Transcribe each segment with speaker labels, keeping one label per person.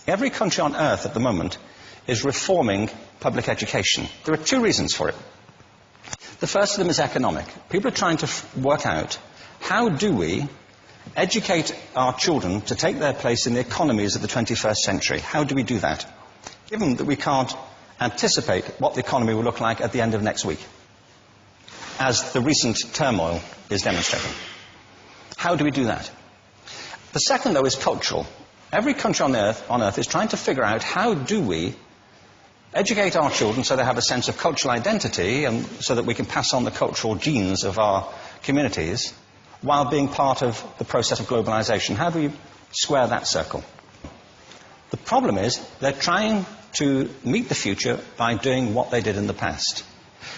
Speaker 1: Every country on earth at the moment is reforming public education. There are two reasons for it. The first of them is economic. People are trying to work out, how do we educate our children to take their place in the economies of the 21st century? How do we do that, given that we can't anticipate what the economy will look like at the end of next week, as the recent turmoil is demonstrating? How do we do that? The second, though, is cultural. Every country on earth is trying to figure out, how do we educate our children so they have a sense of cultural identity and so that we can pass on the cultural genes of our communities while being part of the process of globalization. How do we square that circle? The problem is they're trying to meet the future by doing what they did in the past.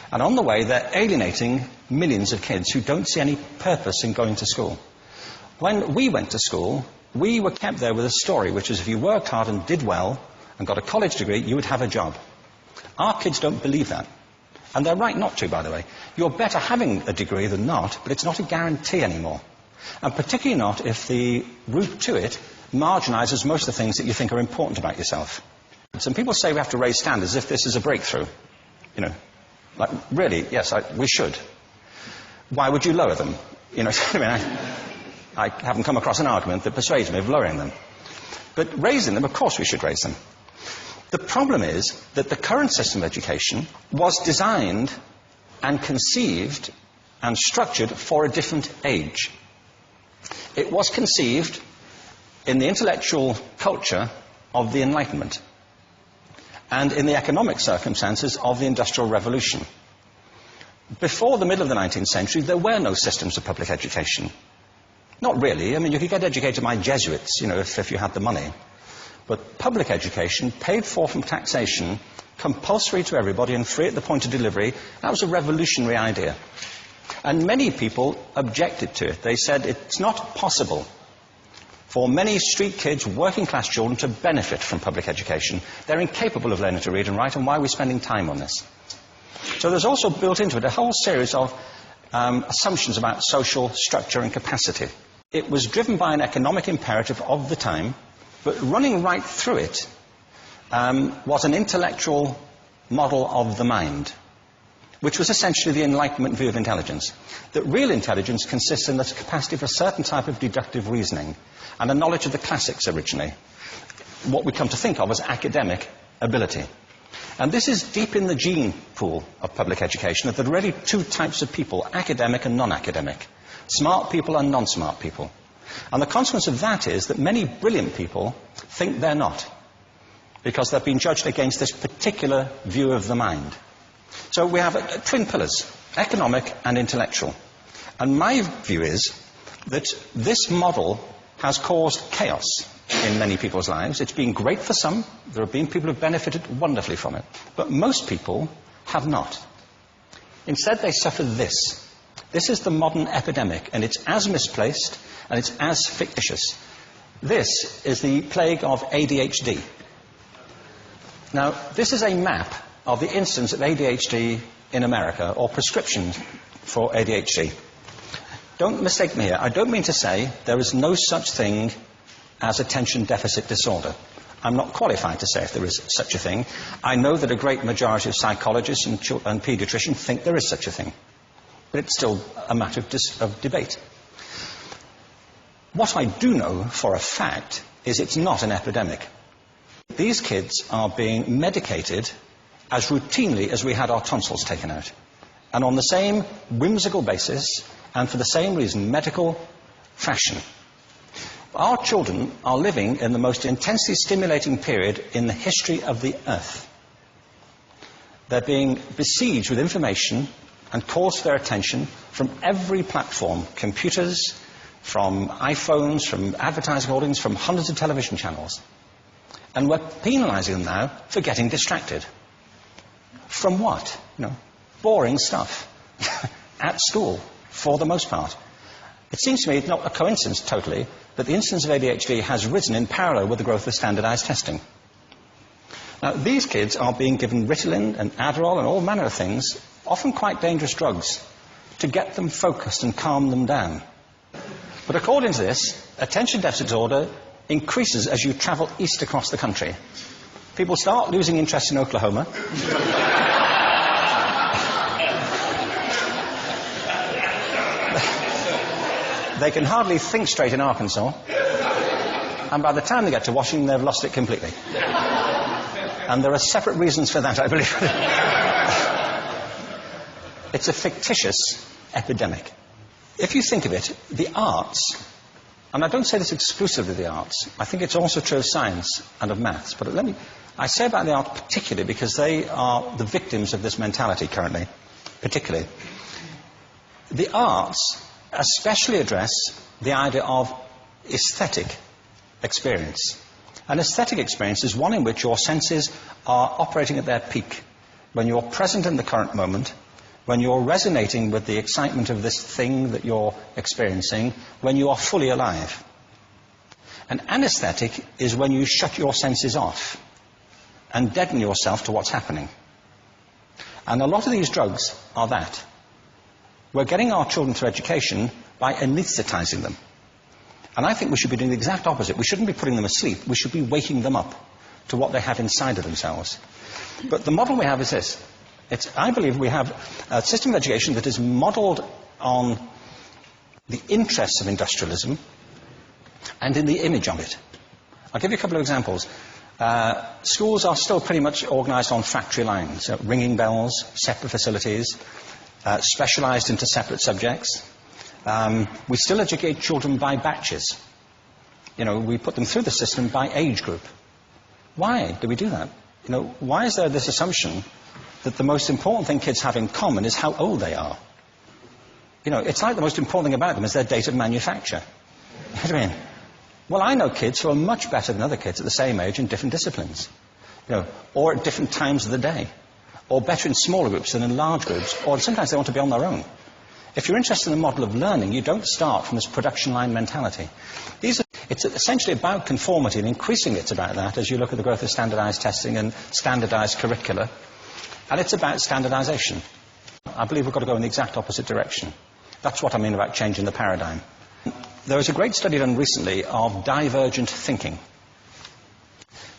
Speaker 1: And on the way, they're alienating millions of kids who don't see any purpose in going to school. When we went to school, we were kept there with a story, which is if you worked hard and did well and got a college degree, you would have a job. Our kids don't believe that. And they're right not to, by the way. You're better having a degree than not, but it's not a guarantee anymore. And particularly not if the route to it marginalizes most of the things that you think are important about yourself. Some people say we have to raise standards as if this is a breakthrough. You know, like, really, yes, we should. Why would you lower them? You know, I mean, I haven't come across an argument that persuades me of lowering them. But raising them, of course we should raise them. The problem is that the current system of education was designed and conceived and structured for a different age. It was conceived in the intellectual culture of the Enlightenment and in the economic circumstances of the Industrial Revolution. Before the middle of the 19th century, there were no systems of public education. Not really. I mean, you could get educated by Jesuits, you know, if you had the money. But public education, paid for from taxation, compulsory to everybody and free at the point of delivery, that was a revolutionary idea. And many people objected to it. They said it's not possible for many street kids, working class children, to benefit from public education. They're incapable of learning to read and write, and why are we spending time on this? So there's also built into it a whole series of assumptions about social structure and capacity. It was driven by an economic imperative of the time, but running right through it was an intellectual model of the mind, which was essentially the Enlightenment view of intelligence. That real intelligence consists in the capacity for a certain type of deductive reasoning and a knowledge of the classics originally, what we come to think of as academic ability. And this is deep in the gene pool of public education, that there are really two types of people, academic and non-academic, smart people and non-smart people. And the consequence of that is that many brilliant people think they're not, because they've been judged against this particular view of the mind. So we have twin pillars, economic and intellectual. And my view is that this model has caused chaos in many people's lives. It's been great for some. There have been people who have benefited wonderfully from it. But most people have not. Instead, they suffer this. This is the modern epidemic, and it's as misplaced and it's as fictitious. This is the plague of ADHD. Now, this is a map of the incidence of ADHD in America, or prescriptions for ADHD. Don't mistake me here. I don't mean to say there is no such thing as attention deficit disorder. I'm not qualified to say if there is such a thing. I know that a great majority of psychologists and paediatricians think there is such a thing. But it's still a matter of debate. What I do know for a fact is it's not an epidemic. These kids are being medicated as routinely as we had our tonsils taken out. And on the same whimsical basis, and for the same reason, medical fashion. Our children are living in the most intensely stimulating period in the history of the earth. They're being besieged with information and calls for their attention from every platform, computers, from iPhones, from advertising holdings, from hundreds of television channels. And we're penalizing them now for getting distracted. From what? You know, boring stuff. At school, for the most part. It seems to me it's not a coincidence totally that the incidence of ADHD has risen in parallel with the growth of standardized testing. Now, these kids are being given Ritalin and Adderall and all manner of things, often quite dangerous drugs, to get them focused and calm them down. But according to this, attention deficit disorder increases as you travel east across the country. People start losing interest in Oklahoma. They can hardly think straight in Arkansas. And by the time they get to Washington, they've lost it completely. And there are separate reasons for that, I believe. It's a fictitious epidemic. If you think of it, the arts, and I don't say this exclusively of the arts, I think it's also true of science and of maths, but I say about the arts particularly because they are the victims of this mentality currently, particularly. The arts especially address the idea of aesthetic experience. An aesthetic experience is one in which your senses are operating at their peak, when you're present in the current moment, when you're resonating with the excitement of this thing that you're experiencing, when you are fully alive. An anesthetic is when you shut your senses off and deaden yourself to what's happening. And a lot of these drugs are that. We're getting our children through education by anesthetizing them. And I think we should be doing the exact opposite. We shouldn't be putting them asleep. We should be waking them up to what they have inside of themselves. But the model we have is this. I believe we have a system of education that is modeled on the interests of industrialism and in the image of it. I'll give you a couple of examples. Schools are still pretty much organized on factory lines, ringing bells, separate facilities, specialized into separate subjects. We still educate children by batches. We put them through the system by age group. Why do we do that? Why is there this assumption that the most important thing kids have in common is how old they are? It's like the most important thing about them is their date of manufacture. You know what I mean? Well, I know kids who are much better than other kids at the same age in different disciplines, or at different times of the day, or better in smaller groups than in large groups, or sometimes they want to be on their own. If you're interested in the model of learning, you don't start from this production line mentality. It's essentially about conformity, and increasingly it's about that as you look at the growth of standardized testing and standardized curricula. And it's about standardization. I believe we've got to go in the exact opposite direction. That's what I mean about changing the paradigm. There was a great study done recently of divergent thinking.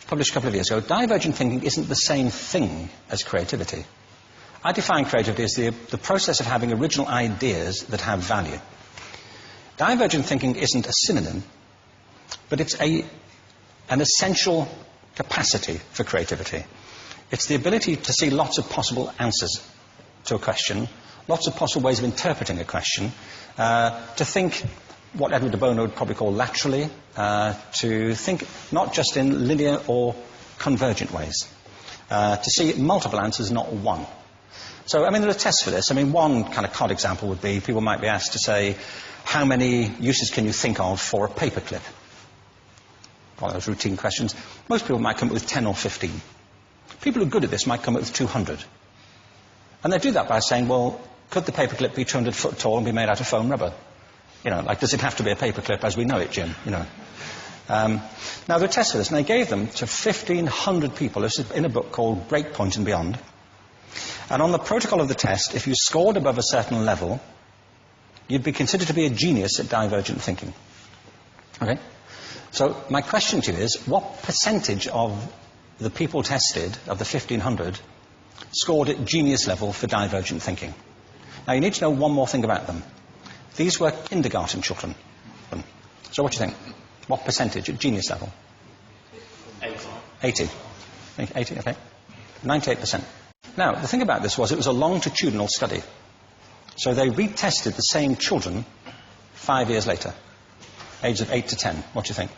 Speaker 1: Published a couple of years ago. Divergent thinking isn't the same thing as creativity. I define creativity as the process of having original ideas that have value. Divergent thinking isn't a synonym, but it's an essential capacity for creativity. It's the ability to see lots of possible answers to a question, lots of possible ways of interpreting a question, to think what Edward de Bono would probably call laterally, to think not just in linear or convergent ways, to see multiple answers, not one. So, there are tests for this. One kind of cod example would be, people might be asked to say, how many uses can you think of for a paperclip? One of those routine questions. Most people might come up with 10 or 15. People who are good at this might come up with 200. And they do that by saying, well, could the paperclip be 200 foot tall and be made out of foam rubber? Does it have to be a paperclip as we know it, Jim? Now, there are tests for this, and they gave them to 1,500 people. This is in a book called Breakpoint and Beyond. And on the protocol of the test, if you scored above a certain level, you'd be considered to be a genius at divergent thinking. Okay? So my question to you is, what percentage of the people tested, of the 1,500, scored at genius level for divergent thinking? Now, you need to know one more thing about them. These were kindergarten children. So what do you think? What percentage at genius level? 80. 80, okay. 98%. Now, the thing about this was it was a longitudinal study. So they retested the same children 5 years later, ages of 8 to 10. What do you think?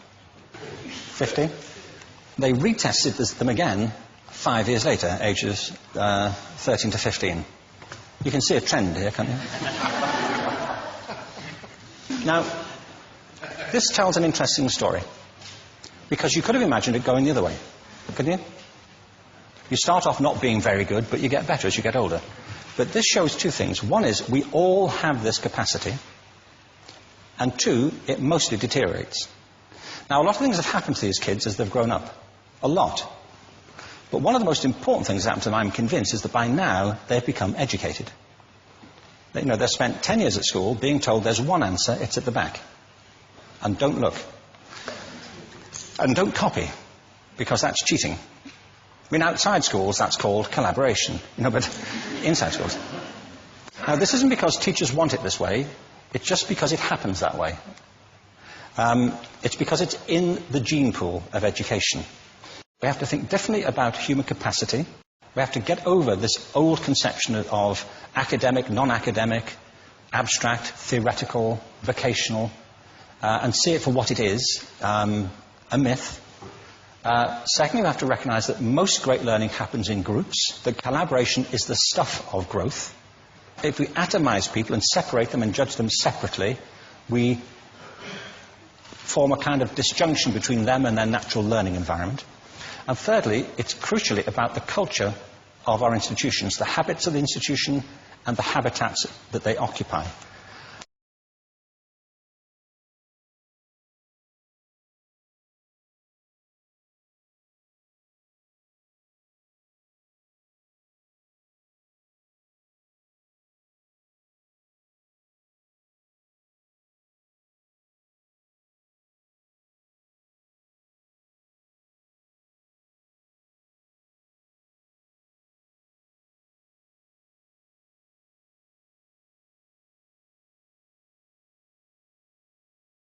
Speaker 1: 50? They retested them again 5 years later, ages 13 to 15. You can see a trend here, can't you? Now, this tells an interesting story, because you could have imagined it going the other way, couldn't you? You start off not being very good, but you get better as you get older. But this shows two things. One is we all have this capacity, and two, it mostly deteriorates. Now, a lot of things have happened to these kids as they've grown up. A lot. But one of the most important things that happened to them, I'm convinced, is that by now they've become educated. They've spent 10 years at school being told there's one answer, it's at the back. And don't look. And don't copy, because that's cheating. I mean, outside schools, that's called collaboration, but inside schools. Now, this isn't because teachers want it this way, it's just because it happens that way. It's because it's in the gene pool of education. We have to think differently about human capacity. We have to get over this old conception of academic, non-academic, abstract, theoretical, vocational, and see it for what it is, a myth. Secondly, we have to recognize that most great learning happens in groups, that collaboration is the stuff of growth. If we atomize people and separate them and judge them separately, we form a kind of disjunction between them and their natural learning environment. And thirdly, it's crucially about the culture of our institutions, the habits of the institution and the habitats that they occupy.